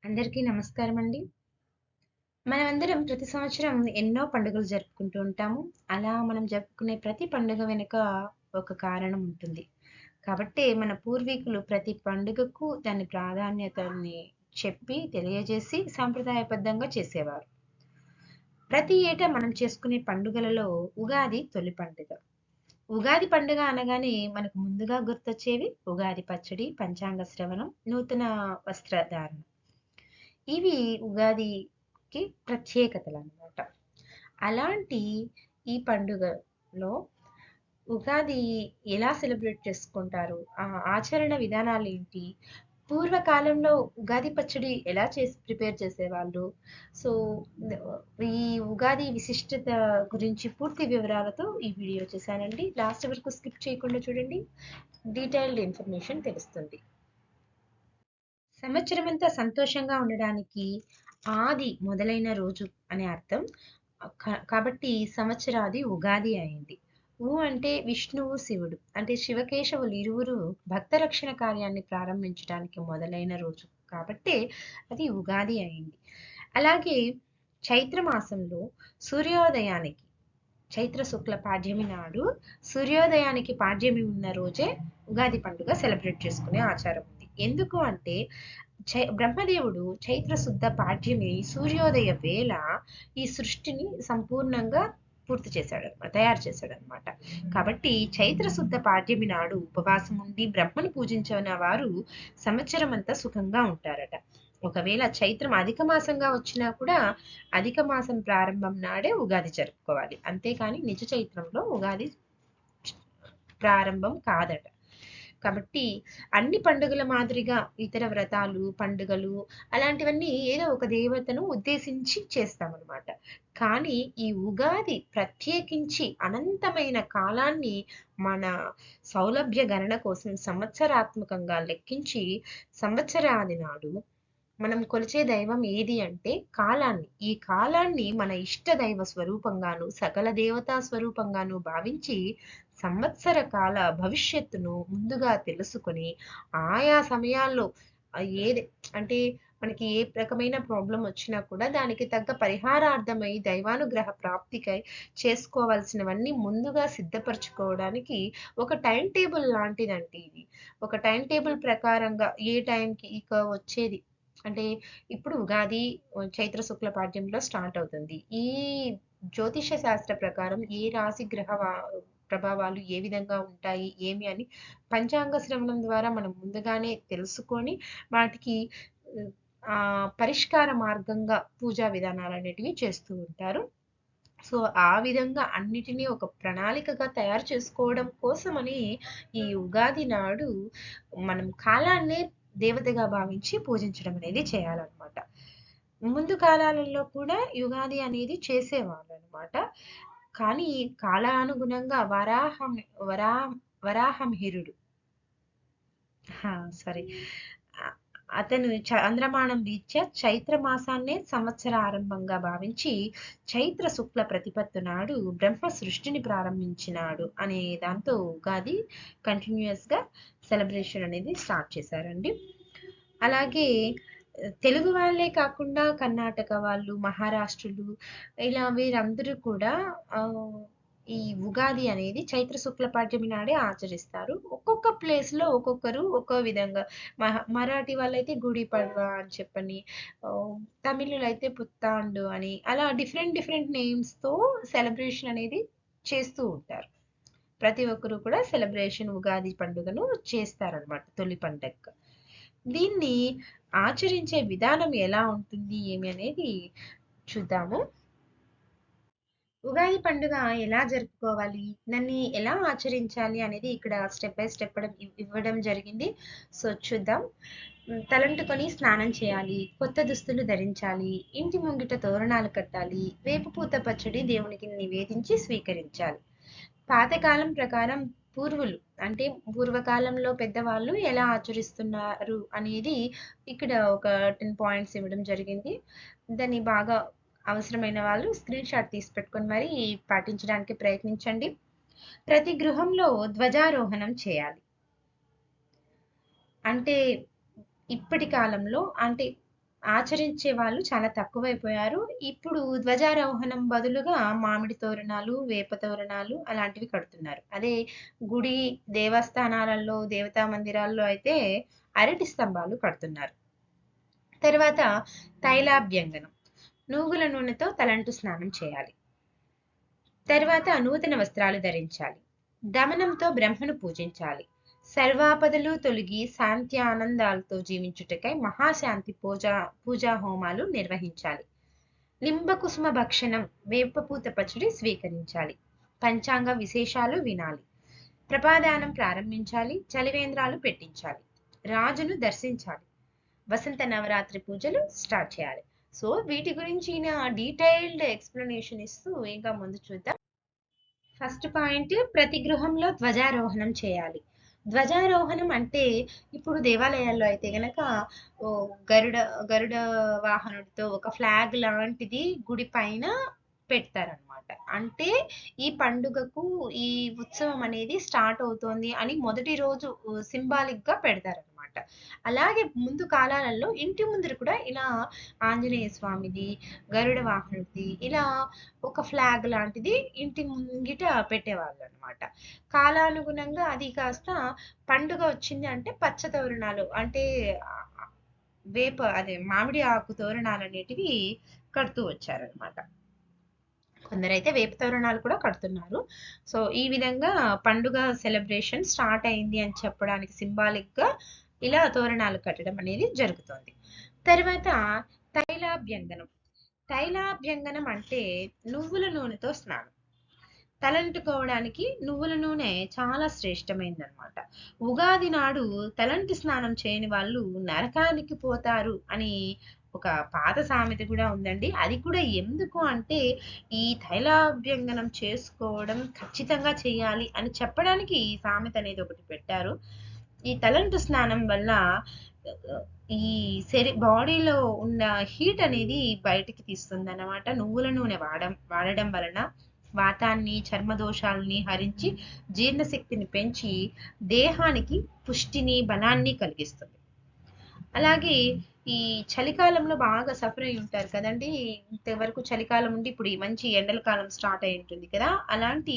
అందరికీ నమస్కారం అండి. మనమందరం ప్రతి సంవత్సరం ఎన్నో పండుగలు జరుపుకుంటూ ఉంటాము. అలా మనం జరుపుకునే ప్రతి పండుగ వెనుక ఒక కారణం ఉంటుంది. కాబట్టే మన పూర్వీకులు ప్రతి పండుగకు దాని ప్రాధాన్యతని చెప్పి, తెలియజేసి సాంప్రదాయబద్ధంగా చేసేవారు. ప్రతి ఏటా మనం చేసుకునే పండుగలలో ఉగాది తొలి పండుగ. ఉగాది పండుగ అనగానే మనకు ముందుగా గుర్తొచ్చేవి ఉగాది పచ్చడి, పంచాంగ శ్రవణం, నూతన వస్త్రధారణ. ఇవి ఉగాదికి ప్రత్యేకతలనమాట. అలాంటి ఈ పండుగలో ఉగాది ఎలా సెలబ్రేట్ చేసుకుంటారు? ఆచరణ విధానాలేంటి? పూర్వకాలంలో ఉగాది పచ్చడి ఎలా ప్రిపేర్ చేసేవాళ్ళు? సో, ద ఈ ఉగాది విశిష్టత గురించి పూర్తి వివరాలతో ఈ వీడియో చేశానండి. లాస్ట్ వరకు స్కిప్ చేయకుండా చూడండి. డీటెయిల్డ్ ఇన్ఫర్మేషన్ తెలుస్తుంది. సంవత్సరమంతా సంతోషంగా ఉండడానికి ఆది మొదలైన రోజు అనే అర్థం. కాబట్టి సంవత్సరాది ఉగాది అయింది. అంటే విష్ణువు, శివుడు అంటే శివకేశవులు ఇరువురు భక్త రక్షణ కార్యాన్ని ప్రారంభించడానికి మొదలైన రోజు కాబట్టే అది ఉగాది అయింది. అలాగే చైత్ర మాసంలో సూర్యోదయానికి చైత్ర శుక్ల పాడ్యమి నాడు సూర్యోదయానికి పాడ్యమి ఉన్న రోజే ఉగాది పండుగ సెలబ్రేట్ చేసుకునే ఆచారం ఉంది. ఎందుకు అంటే బ్రహ్మదేవుడు చైత్ర శుద్ధ పాడ్యమి సూర్యోదయ వేళ ఈ సృష్టిని సంపూర్ణంగా పూర్తి చేశాడనమాట, తయారు చేశాడనమాట. కాబట్టి చైత్ర శుద్ధ పాడ్యమి నాడు ఉపవాసం ఉండి బ్రహ్మను పూజించిన వారు సంవత్సరం అంతా సుఖంగా ఉంటారట. ఒకవేళ చైత్రం అధిక మాసంగా వచ్చినా కూడా అధిక మాసం ప్రారంభం నాడే ఉగాది జరుపుకోవాలి. అంతేకాని నిజ చైత్రంలో ఉగాది ప్రారంభం కాదట. కాబట్టి అన్ని పండుగల మాదిరిగా ఇతర వ్రతాలు, పండుగలు అలాంటివన్నీ ఏదో ఒక దేవతను ఉద్దేశించి చేస్తామన్నమాట. కానీ ఈ ఉగాది ప్రత్యేకించి అనంతమైన కాలాన్ని మన సౌలభ్య గణన కోసం సంవత్సరాత్మకంగా లెక్కించి సంవత్సరాది నాడు మనం కొలిచే దైవం ఏది అంటే కాలాన్ని. ఈ కాలాన్ని మన ఇష్ట దైవ స్వరూపంగాను, సకల దేవతా స్వరూపంగాను భావించి సంవత్సర కాల భవిష్యత్తును ముందుగా తెలుసుకొని ఆయా సమయాల్లో ఏది అంటే మనకి ఏ రకమైన ప్రాబ్లం వచ్చినా కూడా దానికి తగ్గ పరిహారార్థమై దైవానుగ్రహ ప్రాప్తికై చేసుకోవాల్సినవన్నీ ముందుగా సిద్ధపరచుకోవడానికి ఒక టైం టేబుల్ లాంటిదండి ఇది. ఒక టైం టేబుల్ ప్రకారంగా ఏ టైంకి ఇక వచ్చేది అంటే ఇప్పుడు ఉగాది చైత్ర శుక్ల పాడ్యంలో స్టార్ట్ అవుతుంది. ఈ జ్యోతిష శాస్త్ర ప్రకారం ఏ రాశి ప్రభావాలు ఏ విధంగా ఉంటాయి ఏమి అని పంచాంగ శ్రవణం ద్వారా మనం ముందుగానే తెలుసుకొని వాటికి ఆ పరిష్కార మార్గంగా పూజా విధానాలు అనేటివి చేస్తూ ఉంటారు. సో ఆ విధంగా అన్నిటినీ ఒక ప్రణాళికగా తయారు చేసుకోవడం కోసమని ఈ ఉగాది నాడు మనం కాలాన్నే దేవతగా భావించి పూజించడం అనేది చేయాలన్నమాట. ముందు కాలాలలో కూడా యుగాది అనేది చేసేవాళ్ళు అనమాట. కానీ కాలానుగుణంగా వరా వరాహమిహిరుడు సారీ అతను చంద్రమానం రీత్యా చైత్ర మాసాన్నే సంవత్సర ఆరంభంగా భావించి చైత్ర శుక్ల ప్రతిపత్తు నాడు బ్రహ్మ సృష్టిని ప్రారంభించినాడు అనే దాంతో ఉగాది కంటిన్యూస్గా సెలబ్రేషన్ అనేది స్టార్ట్ చేశారండి. అలాగే తెలుగు వాళ్ళే కాకుండా కర్ణాటక వాళ్ళు, మహారాష్ట్రులు ఇలా వీరందరూ కూడా ఈ ఉగాది అనేది చైత్ర శుక్ల పాడ్యమి నాడే ఆచరిస్తారు. ఒక్కొక్క ప్లేస్లో ఒక్కొక్కరు ఒక్కో విధంగా మరాఠీ వాళ్ళైతే గుడి పడ్వా అని చెప్పని, తమిళులు అయితే పుత్తాండు అని అలా డిఫరెంట్ డిఫరెంట్ నేమ్స్తో సెలబ్రేషన్ అనేది చేస్తూ ఉంటారు. ప్రతి ఒక్కరు కూడా సెలబ్రేషన్ ఉగాది పండుగను చేస్తారనమాట తొలి పండగ. దీన్ని ఆచరించే విధానం ఎలా ఉంటుంది ఏమి అనేది చూద్దాము. ఉగాది పండుగ ఎలా జరుపుకోవాలి, దాన్ని ఎలా ఆచరించాలి అనేది ఇక్కడ స్టెప్ బై స్టెప్ ఇవ్వడం జరిగింది. సో చూద్దాం. తలంటుకొని స్నానం చేయాలి, కొత్త దుస్తులు ధరించాలి, ఇంటి ముంగిట తోరణాలు కట్టాలి, వేపపూత పచ్చడి దేవునికి నివేదించి స్వీకరించాలి. పాతకాలం ప్రకారం పూర్వులు అంటే పూర్వకాలంలో పెద్దవాళ్ళు ఎలా ఆచరిస్తున్నారు అనేది ఇక్కడ ఒక 10 పాయింట్స్ ఇవ్వడం జరిగింది. దాన్ని బాగా అవసరమైన వాళ్ళు స్క్రీన్ షాట్ తీసి పెట్టుకొని మరి పాటించడానికి ప్రయత్నించండి. ప్రతి గృహంలో ధ్వజారోహణం చేయాలి. అంటే ఇప్పటి కాలంలో అంటే ఆచరించే వాళ్ళు చాలా తక్కువైపోయారు. ఇప్పుడు ధ్వజారోహణం బదులుగా మామిడి తోరణాలు, వేప తోరణాలు అలాంటివి కడుతున్నారు. అదే గుడి, దేవస్థానాలలో, దేవతా మందిరాల్లో అయితే అరటి స్తంభాలు కడుతున్నారు. తర్వాత తైలాభ్యంగనం. నువ్వుల నూనెతో తలంటు స్నానం చేయాలి. తర్వాత నూతన వస్త్రాలు ధరించాలి. దమనంతో బ్రహ్మను పూజించాలి. సర్వాపదలు తొలగి శాంతి ఆనందాలతో జీవించుటకై మహాశాంతి పూజా హోమాలు నిర్వహించాలి. లింబకుసుమ భక్షణం, వేపపూత పచ్చడి స్వీకరించాలి. పంచాంగ విశేషాలు వినాలి. ప్రపాదానం ప్రారంభించాలి. చలివేంద్రాలు పెట్టించాలి. రాజును దర్శించాలి. వసంత నవరాత్రి పూజలు స్టార్ట్ చేయాలి. సో వీటి గురించి డీటెయిల్డ్ ఎక్స్ప్లెనేషన్ ఇస్తూ ఇంకా ముందు చూద్దాం. ఫస్ట్ పాయింట్, ప్రతి గృహంలో ధ్వజారోహణం చేయాలి. ధ్వజారోహణం అంటే ఇప్పుడు దేవాలయాల్లో అయితే గనక గరుడ గరుడ వాహనుడితో ఒక ఫ్లాగ్ లాంటిది గుడి పైన పెడతారనమాట. అంటే ఈ పండుగకు ఈ ఉత్సవం అనేది స్టార్ట్ అవుతోంది అని మొదటి రోజు సింబాలిక్ గా పెడతారనమాట. అలాగే ముందు కాలాలలో ఇంటి ముందర కూడా ఇలా ఆంజనేయ స్వామిది, గరుడ వాహనుడిది ఇలా ఒక ఫ్లాగ్ లాంటిది ఇంటి ముంగిట పెట్టేవాళ్ళు అనమాట. కాలానుగుణంగా అది కాస్త పండుగ వచ్చింది అంటే పచ్చ తోరణాలు అంటే వేప అదే మామిడి ఆకు తోరణాలు అనేటివి కడుతూ వచ్చారనమాట. కొందరైతే వేప తోరణాలు కూడా కడుతున్నారు. సో ఈ విధంగా పండుగ సెలబ్రేషన్ స్టార్ట్ అయింది అని చెప్పడానికి సింబాలిక్ గా ఇలా తోరణాలు కట్టడం అనేది జరుగుతుంది. తర్వాత తైలాభ్యంగనం. తైలాభ్యంగనం అంటే నువ్వుల నూనెతో స్నానం. తలంటుకోవడానికి నువ్వుల నూనె చాలా శ్రేష్టమైందనమాట. ఉగాది నాడు తలంటి స్నానం చేయని వాళ్ళు నరకానికి పోతారు అని ఒక పాత సామెత కూడా ఉందండి. అది కూడా ఎందుకు అంటే ఈ తైలాభ్యంగనం చేసుకోవడం ఖచ్చితంగా చేయాలి అని చెప్పడానికి ఈ సామెత అనేది ఒకటి పెట్టారు. ఈ తలంటు స్నానం వల్ల ఈ బాడీలో ఉన్న హీట్ అనేది బయటికి తీస్తుంది అన్నమాట. నువ్వుల నూనె వాడడం వలన వాతాన్ని, చర్మ దోషాలని హరించి జీర్ణశక్తిని పెంచి దేహానికి పుష్టిని, బలాన్ని కలిగిస్తుంది. అలాగే ఈ చలికాలంలో బాగా సఫర్ అయి ఉంటారు కదండి. ఇంతవరకు చలికాలం ఉండి ఇప్పుడు ఈ మంచి ఎండల కాలం స్టార్ట్ అయి ఉంటుంది కదా. అలాంటి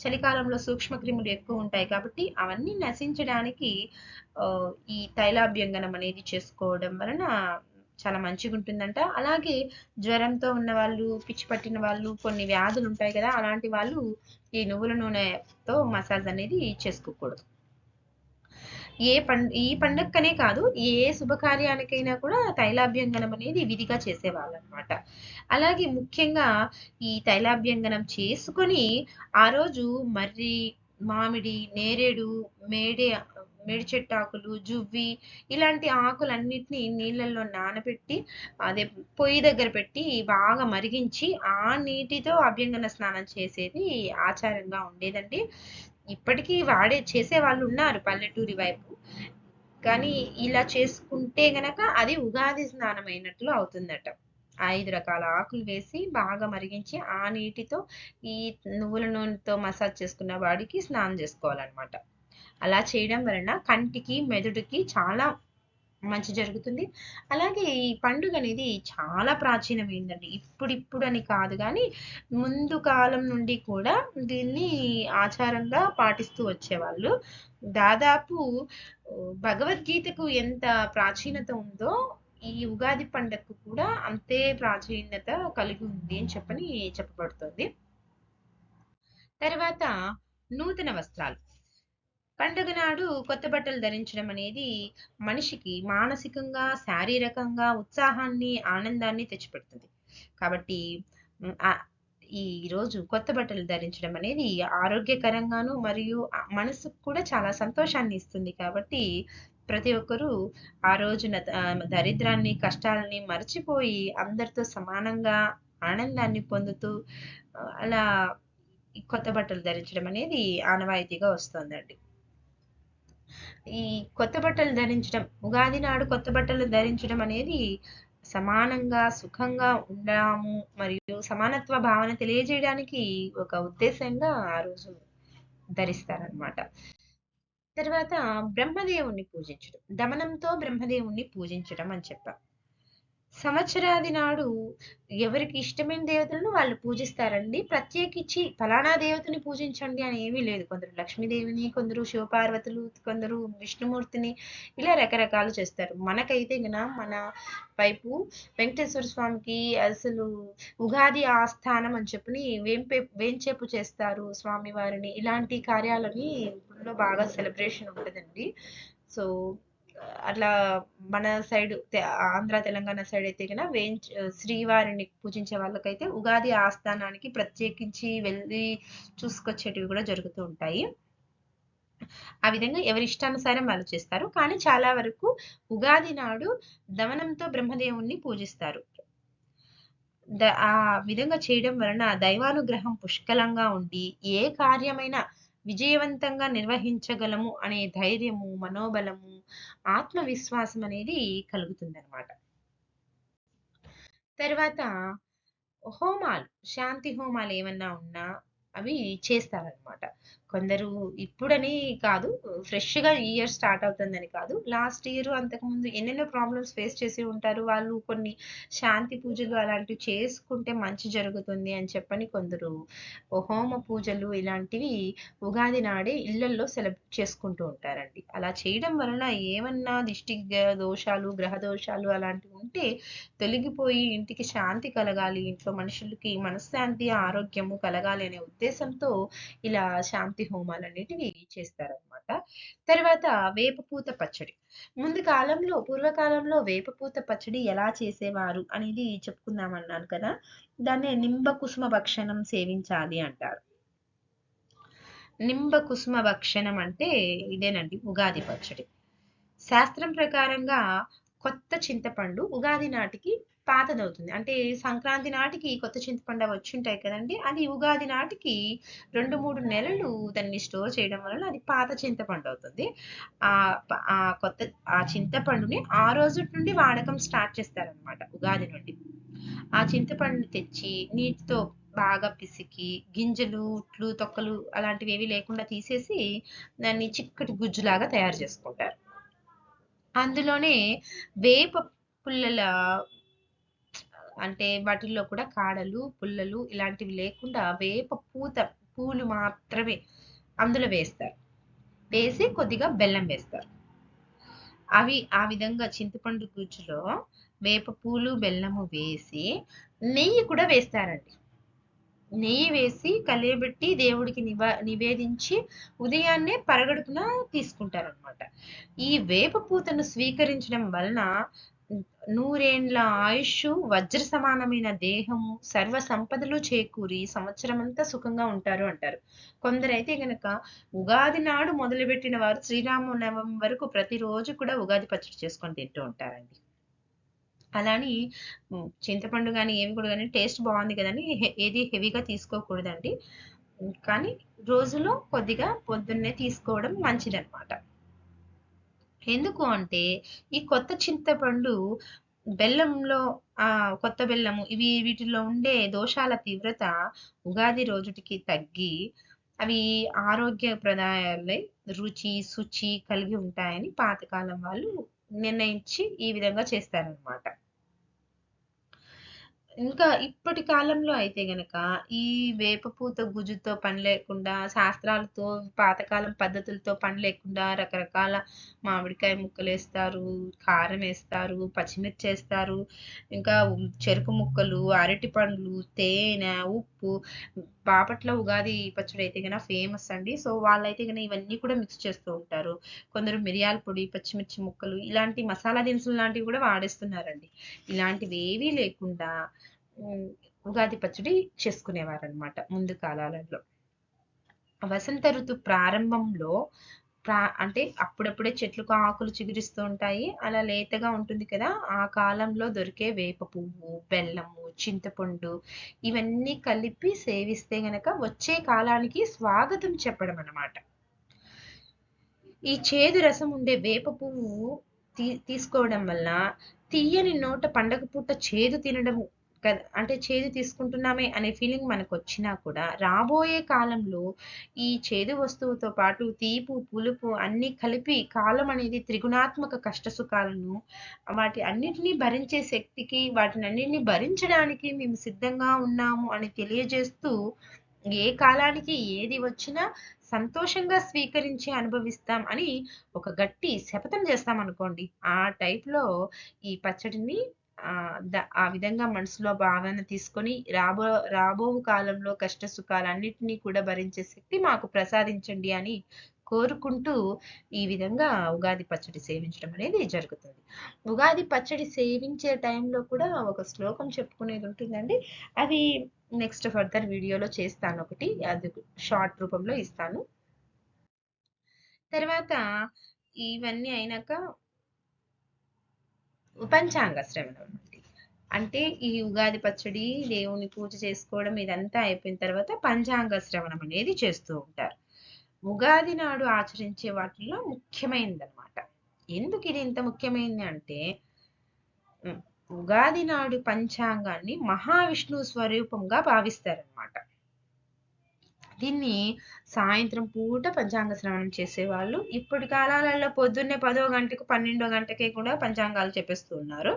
చలికాలంలో సూక్ష్మ క్రిములు ఎక్కువ ఉంటాయి కాబట్టి అవన్నీ నశించడానికి ఈ తైలాభ్యంగనం అనేది చేసుకోవడం వలన చాలా మంచిగా ఉంటుందంట. అలాగే జ్వరంతో ఉన్న వాళ్ళు, పిచ్చి పట్టిన వాళ్ళు, కొన్ని వ్యాధులు ఉంటాయి కదా, అలాంటి వాళ్ళు ఈ నువ్వుల నూనెతో మసాజ్ అనేది చేసుకోకూడదు. ఈ పండగకనే కాదు, ఏ శుభకార్యానికైనా కూడా తైలాభ్యంగనం అనేది విధిగా చేసేవాళ్ళు అనమాట. అలాగే ముఖ్యంగా ఈ తైలాభ్యంగనం చేసుకొని ఆ రోజు మర్రి, మామిడి, నేరేడు, మేడి చెట్టు ఆకులు, జువ్వి ఇలాంటి ఆకులన్నిటిని నీళ్ళల్లో నానబెట్టి అదే పొయ్యి దగ్గర పెట్టి బాగా మరిగించి ఆ నీటితో అభ్యంగన స్నానం చేసేది ఆచారంగా ఉండేదండి. ఇప్పటికీ చేసే వాళ్ళు ఉన్నారు పల్లెటూరి వైపు. కానీ ఇలా చేసుకుంటే గనక అది ఉగాది స్నానం అయినట్లు అవుతుందట. 5 రకాల ఆకులు వేసి బాగా మరిగించి ఆ నీటితో ఈ నువ్వుల నూనెతో మసాజ్ చేసుకున్న వాడికి స్నానం చేసుకోవాలన్నమాట. అలా చేయడం వలన కంటికి, మెదడుకి చాలా మంచి జరుగుతుంది. అలాగే ఈ పండుగ అనేది చాలా ప్రాచీనమైందండి. ఇప్పుడిప్పుడు అని కాదు కానీ ముందు కాలం నుండి కూడా దీన్ని ఆచారంగా పాటిస్తూ వచ్చేవాళ్ళు. దాదాపు భగవద్గీతకు ఎంత ప్రాచీనత ఉందో ఈ ఉగాది పండగకు కూడా అంతే ప్రాచీనత కలిగి ఉంది అని చెప్పబడుతుంది. తర్వాత నూతన వస్త్రాలు. పండుగ నాడు కొత్త బట్టలు ధరించడం అనేది మనిషికి మానసికంగా, శారీరకంగా ఉత్సాహాన్ని, ఆనందాన్ని తెచ్చిపెడుతుంది. కాబట్టి ఈ రోజు కొత్త బట్టలు ధరించడం అనేది ఆరోగ్యకరంగాను మరియు మనసుకు కూడా చాలా సంతోషాన్ని ఇస్తుంది. కాబట్టి ప్రతి ఒక్కరూ ఆ రోజున దరిద్రాన్ని, కష్టాలని మర్చిపోయి అందరితో సమానంగా ఆనందాన్ని పొందుతూ అలా కొత్త బట్టలు ధరించడం అనేది ఆనవాయితీగా వస్తుందండి. ఈ కొత్త బట్టలు ధరించడం, ఉగాది నాడు కొత్త బట్టలు ధరించడం అనేది సమానంగా, సుఖంగా ఉండము మరియు సమానత్వ భావన తెలియజేయడానికి ఒక ఉద్దేశంగా ఆ రోజు ధరిస్తారనమాట. తర్వాత బ్రహ్మదేవుణ్ణి పూజించడం. దమనంతో బ్రహ్మదేవుణ్ణి పూజించడం అని చెప్పాం. సంవత్సరాది నాడు ఎవరికి ఇష్టమైన దేవతలను వాళ్ళు పూజిస్తారండి. ప్రత్యేకించి ఫలానా దేవతని పూజించండి అని ఏమీ లేదు. కొందరు లక్ష్మీదేవిని, కొందరు శివపార్వతులు, కొందరు విష్ణుమూర్తిని ఇలా రకరకాలు చేస్తారు. మనకైతే మన వైపు వెంకటేశ్వర స్వామికి అసలు ఉగాది ఆస్థానం అని చెప్పని వేంచేపు చేస్తారు స్వామివారిని. ఇలాంటి కార్యాలని ఊళ్ళో బాగా సెలబ్రేషన్ ఉంటదండి. సో అట్లా మన సైడ్ ఆంధ్ర తెలంగాణ సైడ్ అయితే గన శ్రీవారిని పూజించే వాళ్ళకైతే ఉగాది ఆస్థానానికి ప్రత్యేకించి వెళ్ళి చూసుకొచ్చేటివి కూడా జరుగుతూ ఉంటాయి. ఆ విధంగా ఎవరి ఇష్టానుసారం వాళ్ళు చేస్తారు. కానీ చాలా వరకు ఉగాది నాడు దవనంతో బ్రహ్మదేవుణ్ణి పూజిస్తారు. ఆ విధంగా చేయడం వలన దైవానుగ్రహం పుష్కలంగా ఉండి ఏ కార్యమైనా విజయవంతంగా నిర్వహించగలము అనే ధైర్యము, మనోబలము, ఆత్మవిశ్వాసం అనేది కలుగుతుందన్నమాట. తర్వాత హోమాలు, శాంతి హోమాలు ఏమన్నా ఉన్నా అవి చేస్తారనమాట. కొందరు ఇప్పుడని కాదు, ఫ్రెష్‌గా ఈ ఇయర్ స్టార్ట్ అవుతుందని కాదు. లాస్ట్ ఇయర్ అంతకుముందు ఎన్నెన్నో ప్రాబ్లమ్స్ ఫేస్ చేసి ఉంటారు. వాళ్ళు కొన్ని శాంతి పూజలు అలాంటివి చేసుకుంటే మంచి జరుగుతుంది అని చెప్పని కొందరు హోమ పూజలు ఇలాంటివి ఉగాది నాడే ఇళ్లల్లో చేసుకుంటూ ఉంటారండి. అలా చేయడం వలన ఏమన్నా దిష్టి దోషాలు, గ్రహ దోషాలు అలాంటివి ఉంటే తొలగిపోయి ఇంటికి శాంతి కలగాలి, ఇంట్లో మనుషులకి మనశ్శాంతి, ఆరోగ్యము కలగాలి అనే ఉద్దేశంతో ఇలా శాంతి హోమాలనేటివి చేస్తారనమాట. తర్వాత వేపపూత పచ్చడి. పూర్వకాలంలో వేపపూత పచ్చడి ఎలా చేసేవారు అనేది చెప్పుకుందామన్నాను కదా! దాన్నే నింబ కుసుమ భక్షణం సేవించాలి అంటారు. నింబ కుసుమ భక్షణం అంటే ఇదేనండి ఉగాది పచ్చడి. శాస్త్రం ప్రకారంగా కొత్త చింతపండు ఉగాది నాటికి పాతదవుతుంది. అంటే సంక్రాంతి నాటికి కొత్త చింతపండు అవి వచ్చుంటాయి కదండీ! అది ఉగాది నాటికి 2, 3 నెలలు దాన్ని స్టోర్ చేయడం వలన అది పాత చింతపండు అవుతుంది. ఆ కొత్త చింతపండుని ఆ రోజుటి నుండి వాడకం స్టార్ట్ చేస్తారనమాట ఉగాది నుండి. ఆ చింతపండుని తెచ్చి నీటితో బాగా పిసికి గింజలు, ఉట్లు, తొక్కలు అలాంటివి ఏవి లేకుండా తీసేసి దాన్ని చిక్కటి గుజ్జులాగా తయారు చేసుకుంటారు. అందులోనే వేప పుల్లల అంటే వాటిల్లో కూడా కాడలు, పుల్లలు ఇలాంటివి లేకుండా వేప పూలు మాత్రమే అందులో వేస్తారు. వేసి కొద్దిగా బెల్లం వేస్తారు. అవి ఆ విధంగా చింతపండు గుజ్జులో వేప పూలు, బెల్లము వేసి నెయ్యి కూడా వేస్తారండి. నెయ్యి వేసి కలియబెట్టి దేవుడికి నివేదించి ఉదయాన్నే పరగడుపున తీసుకుంటారనమాట. ఈ వేప పూతను స్వీకరించడం వలన నూరేండ్ల ఆయుష్షు, వజ్ర సమానమైన దేహము, సర్వ సంపదలు చేకూరి సంవత్సరమంతా సుఖంగా ఉంటారు అంటారు. కొందరైతే గనక ఉగాది నాడు మొదలుపెట్టిన వారు శ్రీరామనవమి వరకు ప్రతిరోజు కూడా ఉగాది పచ్చడి చేసుకొని తింటూ ఉంటారండి. అలాని చింతపండు గానీ, ఏవి కూడా గానీ టేస్ట్ బావుంది కదని ఏది హెవీగా తీసుకోకూడదండి. కానీ రోజులో కొద్దిగా పొద్దున్నే తీసుకోవడం మంచిదనమాట. ఎందుకు అంటే, ఈ కొత్త చింతపండు బెల్లంలో కొత్త బెల్లము వీటిల్లో ఉండే దోషాల తీవ్రత ఉగాది రోజుటికి తగ్గి, అవి ఆరోగ్యప్రదాయాలై రుచి, శుచి కలిగి ఉంటాయని పాతకాలం వాళ్ళు నిర్ణయించి ఈ విధంగా చేస్తారనమాట. ఇంకా ఇప్పటి కాలంలో అయితే గనక ఈ వేపపూత గుజ్జుతో పని లేకుండా, శాస్త్రాలతో, పాతకాలం పద్ధతులతో పని లేకుండా రకరకాల మామిడికాయ ముక్కలేస్తారు, కారమేస్తారు, పచ్చిమిర్చేస్తారు, ఇంకా చెరుకు ముక్కలు, అరటి పండ్లు, తేనె, ఉప్పు. బాపట్ల ఉగాది పచ్చడి అయితే గన ఫేమస్ అండి. సో వాళ్ళైతే గన ఇవన్నీ కూడా మిక్స్ చేస్తూ ఉంటారు. కొందరు మిరియాల పొడి, పచ్చిమిర్చి ముక్కలు ఇలాంటి మసాలా దినుసులు లాంటివి కూడా వాడేస్తున్నారండి. ఇలాంటివేవీ లేకుండా ఉగాది పచ్చడి చేసుకునేవారనమాట ముందు కాలాలలో. వసంత ఋతు ప్రారంభంలో అంటే అప్పుడప్పుడే చెట్లకు ఆకులు చిగురిస్తూ ఉంటాయి. అలా లేతగా ఉంటుంది కదా! ఆ కాలంలో దొరికే వేప పువ్వు, బెల్లము, చింతపండు ఇవన్నీ కలిపి సేవిస్తే గనక వచ్చే కాలానికి స్వాగతం చెప్పడం అన్నమాట. ఈ చేదు రసం ఉండే వేప పువ్వు తీసుకోవడం వల్ల తీయని నోట పండగ పూట చేదు తినడం అంటే చేదు తీసుకుంటున్నామే అనే ఫీలింగ్ మనకొచ్చినా కూడా, రాబోయే కాలంలో ఈ చేదు వస్తువుతో పాటు తీపు, పులుపు అన్నీ కలిపి కాలం అనేది త్రిగుణాత్మక కష్ట సుఖాలను వాటి అన్నిటిని భరించే శక్తికి, వాటినన్నిటిని భరించడానికి మేము సిద్ధంగా ఉన్నాము అని తెలియజేస్తూ, ఏ కాలానికి ఏది వచ్చినా సంతోషంగా స్వీకరించి అనుభవిస్తాం అని ఒక గట్టి శపథం చేస్తామనుకోండి. ఆ టైప్‌లో ఈ పచ్చడిని ఆ విధంగా మనసులో భావన తీసుకొని రాబోవు కాలంలో కష్ట సుఖాలన్నిటిని కూడా భరించే శక్తి మాకు ప్రసాదించండి అని కోరుకుంటూ ఈ విధంగా ఉగాది పచ్చడి సేవించడం అనేది జరుగుతుంది. ఉగాది పచ్చడి సేవించే టైంలో కూడా ఒక శ్లోకం చెప్పుకునేది ఉంటుందండి. అది నెక్స్ట్ ఫర్దర్ వీడియోలో చేస్తాను ఒకటి. అది షార్ట్ రూపంలో ఇస్తాను. తర్వాత ఇవన్నీ అయినాక పంచాంగ శ్రవణం అండి. అంటే ఈ ఉగాది పచ్చడి, దేవుని పూజ చేసుకోవడం ఇదంతా అయిపోయిన తర్వాత పంచాంగ శ్రవణం అనేది చేస్తూ ఉంటారు. ఉగాది నాడు ఆచరించే వాటిల్లో ముఖ్యమైనదనమాట. ఎందుకు ఇది ఇంత ముఖ్యమైనది అంటే, ఉగాది నాడు పంచాంగాన్ని మహావిష్ణువు స్వరూపంగా భావిస్తారనమాట. దీన్ని సాయంత్రం పూట పంచాంగ శ్రవణం చేసేవాళ్ళు. ఇప్పటి కాలాలలో పొద్దున్నే 10వ గంటకు, 12వ గంటకే కూడా పంచాంగాలు చెప్పేస్తూ ఉన్నారు.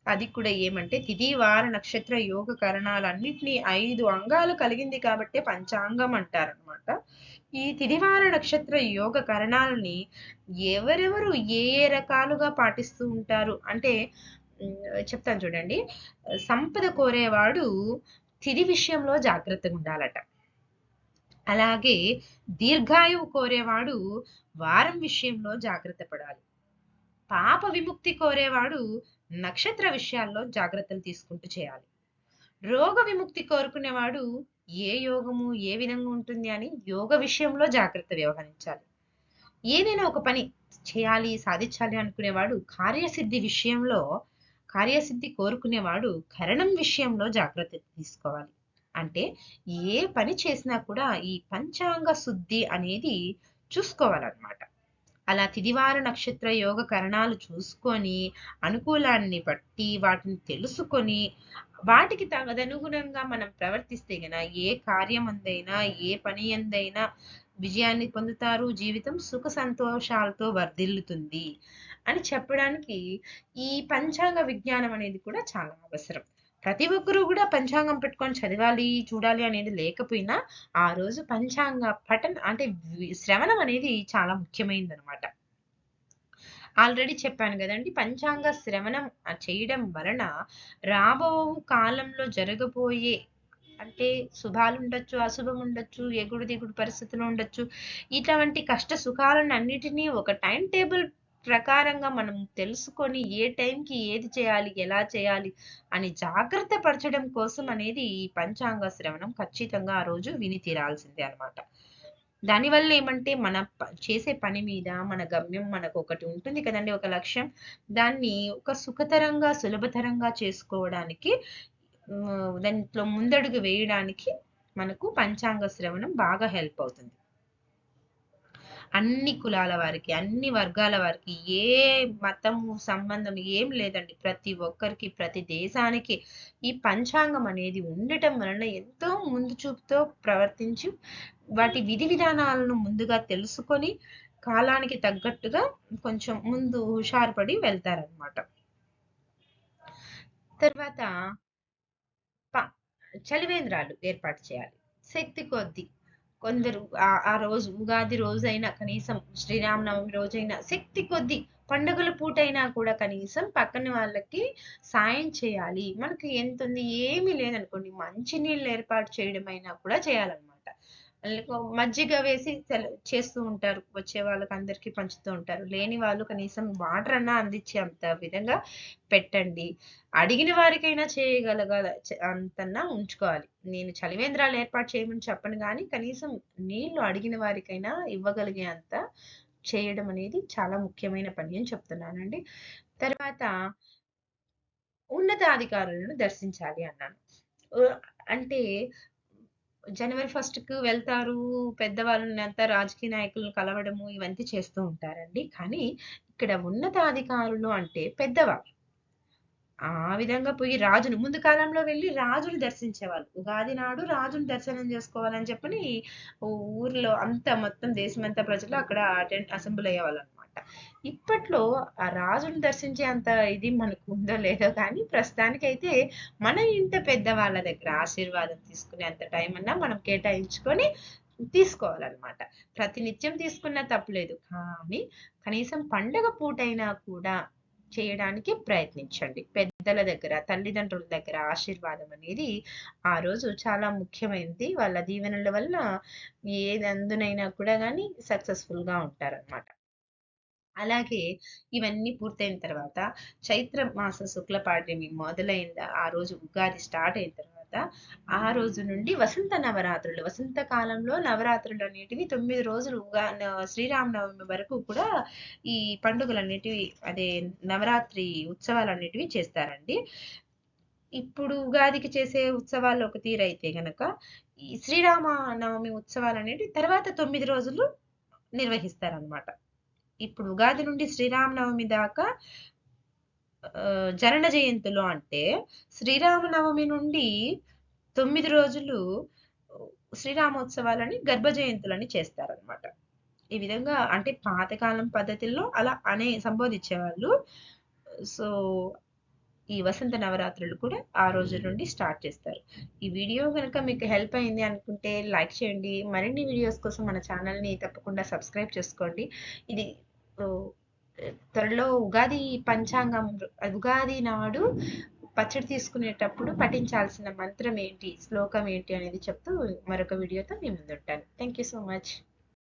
అది కూడా ఏమంటే తిథి, వార, నక్షత్ర, యోగ కరణాలన్నిటిని 5 అంగాలు కలిగింది కాబట్టే పంచాంగం అంటారనమాట. ఈ తిథివార నక్షత్ర యోగ కరణాలని ఎవరెవరు ఏ ఏ రకాలుగా పాటిస్తూ ఉంటారు అంటే చెప్తాను చూడండి. సంపద కోరేవాడు తిథి విషయంలో జాగ్రత్తగా ఉండాలట. అలాగే దీర్ఘాయువు కోరేవాడు వారం విషయంలో జాగ్రత్త పడాలి. పాప విముక్తి కోరేవాడు నక్షత్ర విషయాల్లో జాగ్రత్తలు తీసుకుంటూ చేయాలి. రోగ విముక్తి కోరుకునేవాడు ఏ యోగము ఏ విధంగా ఉంటుంది అని యోగ విషయంలో జాగ్రత్త వ్యవహరించాలి. ఏదైనా ఒక పని చేయాలి, సాధించాలి అనుకునేవాడు కార్యసిద్ధి కోరుకునేవాడు కరణం విషయంలో జాగ్రత్త తీసుకోవాలి. అంటే ఏ పని చేసినా కూడా ఈ పంచాంగ శుద్ధి అనేది చూసుకోవాలన్నమాట. అలా తిథివార నక్షత్ర యోగ కరణాలు చూసుకొని అనుకూలాన్ని బట్టి వాటిని తెలుసుకొని వాటికి తదనుగుణంగా మనం ప్రవర్తిస్తే గన ఏ కార్యం అందైనా ఏ పని అందైనా విజయాన్ని పొందుతారు, జీవితం సుఖ సంతోషాలతో వర్ధిల్లుతుంది అని చెప్పడానికి ఈ పంచాంగ విజ్ఞానం అనేది కూడా చాలా అవసరం. ప్రతి ఒక్కరూ కూడా పంచాంగం పెట్టుకొని చదవాలి, చూడాలి అనేది లేకపోయినా ఆ రోజు పంచాంగ అంటే శ్రవణం అనేది చాలా ముఖ్యమైనది అనమాట. ఆల్రెడీ చెప్పాను కదండి, పంచాంగ శ్రవణం చేయడం వలన రాబో కాలంలో జరగబోయే అంటే శుభాలు ఉండొచ్చు, అశుభం ఉండొచ్చు, ఎగుడు దిగుడు పరిస్థితులు ఉండొచ్చు. ఇటువంటి కష్ట సుఖాలను అన్నిటినీ ఒక టైం టేబుల్ ప్రకారంగా మనం తెలుసుకొని ఏ టైంకి ఏది చేయాలి, ఎలా చేయాలి అని జాగ్రత్త పరచడం కోసం అనేది ఈ పంచాంగ శ్రవణం ఖచ్చితంగా ఆ రోజు విని తీరాల్సిందే అనమాట. దానివల్ల ఏమంటే మన చేసే పని మీద మన గమ్యం మనకు ఒకటి ఉంటుంది కదండి, ఒక లక్ష్యం. దాన్ని ఒక సుఖతరంగా సులభతరంగా చేసుకోవడానికి దాంట్లో ముందడుగు వేయడానికి మనకు పంచాంగ శ్రవణం బాగా హెల్ప్ అవుతుంది. అన్ని కులాల వారికి, అన్ని వర్గాల వారికి, ఏ మతము సంబంధం ఏం లేదండి. ప్రతి ఒక్కరికి, ప్రతి దేశానికి ఈ పంచాంగం అనేది ఉండటం వలన ఎంతో ముందు చూపుతో ప్రవర్తించి వాటి విధి విధానాలను ముందుగా తెలుసుకొని కాలానికి తగ్గట్టుగా కొంచెం ముందు హుషారుపడి వెళ్తారనమాట. తర్వాత చలివేంద్రాలు ఏర్పాటు చేయాలి. శక్తి కొద్దీ కొందరు ఆ రోజు ఉగాది రోజైనా కనీసం శ్రీరామనవమి రోజైనా శక్తి కొద్దీ పండుగల పూటైనా కూడా కనీసం పక్కన వాళ్ళకి సాయం చేయాలి. మనకి ఎంత ఉంది, ఏమీ లేదనుకోండి, మంచి నీళ్ళు ఏర్పాటు చేయడం అయినా కూడా చేయాలన్నమాట. మజ్జిగ వేసి చేస్తూ ఉంటారు, వచ్చే వాళ్ళకి అందరికీ పంచుతూ ఉంటారు. లేని వాళ్ళు కనీసం వాటర్ అన్నా అందించే అంత విధంగా పెట్టండి. అడిగిన వారికైనా చేయగలగాల అంతన్నా ఉంచుకోవాలి. నేను చలివేంద్రాలు ఏర్పాటు చేయమని చెప్పను కానీ కనీసం నీళ్లు అడిగిన వారికైనా ఇవ్వగలిగే అంత చేయడం అనేది చాలా ముఖ్యమైన పని అని చెప్తున్నానండి. తర్వాత ఉన్నతాధికారులను దర్శించాలి అన్నాను. అంటే జనవరి 1కు వెళ్తారు, పెద్దవాళ్ళంతా రాజకీయ నాయకులను కలవడము ఇవంతా చేస్తూ ఉంటారండి. కానీ ఇక్కడ ఉన్నతాధికారులు అంటే పెద్దవాళ్ళు. ఆ విధంగా పోయి రాజును ముందు కాలంలో వెళ్లి రాజుని దర్శించేవాళ్ళు. ఉగాది నాడు రాజుని దర్శనం చేసుకోవాలని చెప్పని ఊర్లో అంతా మొత్తం దేశమంతా ప్రజలు అక్కడ అసెంబ్ల్ అయ్యేవాళ్ళనమాట. ఇప్పట్లో ఆ రాజుని దర్శించే అంత ఇది మనకు ఉందో లేదో కానీ ప్రస్తుతానికైతే మన ఇంట పెద్దవాళ్ళ దగ్గర ఆశీర్వాదం తీసుకునే అంత టైం అన్నా మనం కేటాయించుకొని తీసుకోవాలన్నమాట. ప్రతినిత్యం తీసుకున్నా తప్పులేదు. కానీ కనీసం పండగ పూటైనా కూడా చేయడానికి ప్రయత్నించండి. పెద్దల దగ్గర, తల్లిదండ్రుల దగ్గర ఆశీర్వాదం అనేది ఆ రోజు చాలా ముఖ్యమైనది. వాళ్ళ దీవెనల వల్ల ఏది అందునైనా కూడా గానీ సక్సెస్‌ఫుల్‌గా ఉంటారనమాట. అలాగే ఇవన్నీ పూర్తయిన తర్వాత చైత్ర మాస శుక్ల పాడ్యమి మొదలైన ఆ రోజు ఉగాది స్టార్ట్ అయిన తర్వాత ఆ రోజు నుండి వసంత నవరాత్రులు వసంత కాలంలో నవరాత్రులు అనేటివి 9 రోజులు శ్రీరామనవమి వరకు కూడా ఈ పండుగలన్నిటివి అదే నవరాత్రి ఉత్సవాలన్నిటివి చేస్తారండి. ఇప్పుడు ఉగాదికి చేసే ఉత్సవాలు ఒక తీరైతే గనక ఈ శ్రీరామ నవమి ఉత్సవాలనేవి తర్వాత 9 రోజులు నిర్వహిస్తారనమాట. ఇప్పుడు ఉగాది నుండి శ్రీరామనవమి దాకా జనన జయంతులు అంటే శ్రీరామనవమి నుండి 9 రోజులు శ్రీరామోత్సవాలని గర్భ జయంతులని చేస్తారనమాట. ఈ విధంగా అంటే పాతకాలం పద్ధతుల్లో అలా సంబోధించేవాళ్ళు. సో ఈ వసంత నవరాత్రులు కూడా ఆ రోజు నుండి స్టార్ట్ చేస్తారు. ఈ వీడియో కనుక మీకు హెల్ప్ అయింది అనుకుంటే లైక్ చేయండి. మరిన్ని వీడియోస్ కోసం మన ఛానల్ని తప్పకుండా సబ్స్క్రైబ్ చేసుకోండి. ఇది త్వరలో ఉగాది పంచాంగం ఉగాది నాడు పచ్చడి తీసుకునేటప్పుడు పఠించాల్సిన మంత్రం ఏంటి, శ్లోకం ఏంటి అనేది చెప్తూ మరొక వీడియోతో మీ ముందుంటాను. Thank you so much.